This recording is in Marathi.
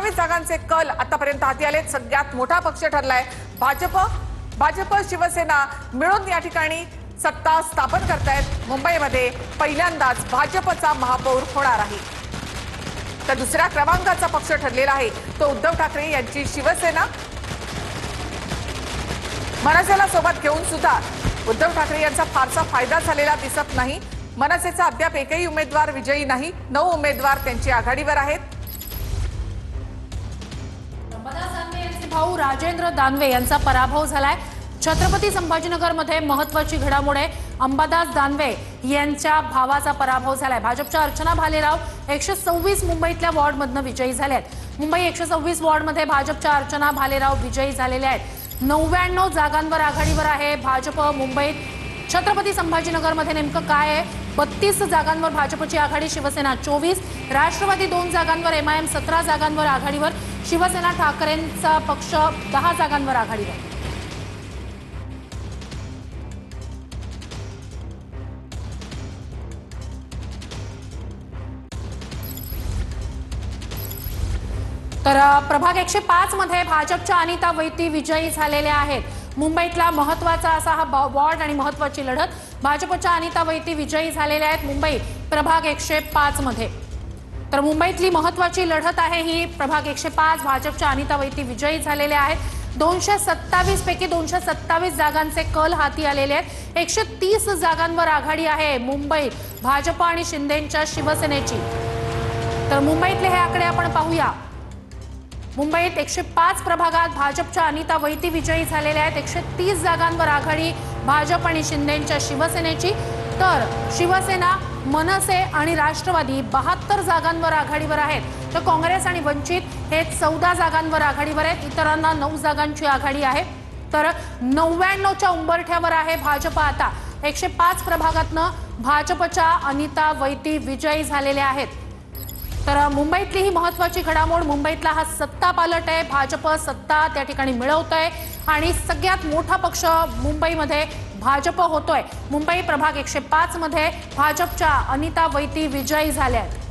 27 जागांचे कल आतापर्यंत हाती आले। सगळ्यात मोठा पक्ष ठरलाय भाजप शिवसेना मिळून या ठिकाणी सत्ता स्थापन करतायत। मुंबईमध्ये पहिल्यांदाच भाजपचा महापौर होणार आहे। तर दुसऱ्या क्रमांकाचा पक्ष ठरलेला आहे तो उद्धव ठाकरे यांची शिवसेना। मनसेला सोबत घेऊन सुद्धा उद्धव ठाकरे यांचा फारसा फायदा झालेला दिसत नाही। मनसेचा अद्याप एकही उमेदवार विजयी नाही। 9 उमेदवार त्यांची आघाडीवर आहेत। भाऊ राजेंद्र दानवे यांचा पराभव झालाय। छत्रपती संभाजीनगरमध्ये महत्त्वाची घडामोड आहे। अंबादास दानवे यांच्या भावाचा पराभव झालाय। भाजपच्या अर्चना भालेराव 126 मुंबईतल्या वॉर्डमधनं विजयी झाल्या आहेत। मुंबई 126 वॉर्डमध्ये भाजपच्या अर्चना भालेराव विजयी झालेल्या आहेत। 99 जागांवर आघाडीवर आहे भाजप मुंबईत। छत्रपती संभाजीनगरमध्ये नेमकं काय आहे? 32 जागांवर भाजपची आघाडी, शिवसेना 24, राष्ट्रवादी 2 जागांवर, MIM 17 जागांवर आघाडीवर, शिवसेना ठाकरेंचा पक्ष 10 जागांवर आघाडीवर। तर प्रभाग 105 मध्ये भाजपच्या अनिता वैती विजयी झालेल्या आहेत। मुंबईतला महत्त्वाचा असा हा वॉर्ड आणि महत्त्वाची लढत भाजपच्या अनिता वैती विजयी झालेल्या आहेत मुंबई प्रभाग 105 मध्ये। तर मुंबईतली महत्त्वाची लढत आहे ही प्रभाग 105। भाजपच्या अनिता वैती विजयी झालेल्या आहेत। 227 पैकी 227 जागांचे कल हाती आलेले आहेत। 130 जागांवर आघाडी आहे मुंबईत भाजप आणि शिंदेंच्या शिवसेनेची। तर मुंबईतले हे आकडे आपण पाहूया। मुंबईत 105 प्रभागात भाजपच्या अनिता वैती विजयी झालेल्या आहेत। 130 जागांवर आघाडी भाजप आणि शिंदेंच्या शिवसेनेची। तर शिवसेना, मनसे आणि राष्ट्रवादी 72 जागांवर आघाडीवर आहेत। तर काँग्रेस आणि वंचित हे 14 जागांवर आघाडीवर आहेत। इतरांना 9 जागांची आघाडी आहे। तर 99च्या उंबरठ्यावर आहे भाजप आता। 105 प्रभागातनं भाजपच्या अनिता वैती विजयी झालेल्या आहेत। तर मुंबईतली ही महत्त्वाची घडामोड, मुंबईतला हा सत्ता पालट आहे। भाजप सत्ता त्या ठिकाणी मिळवतोय आणि सगळ्यात मोठा पक्ष मुंबईमध्ये भाजप होतोय। मुंबई प्रभाग 105 मध्ये भाजपच्या अनिता वैती विजयी झाल्या आहेत।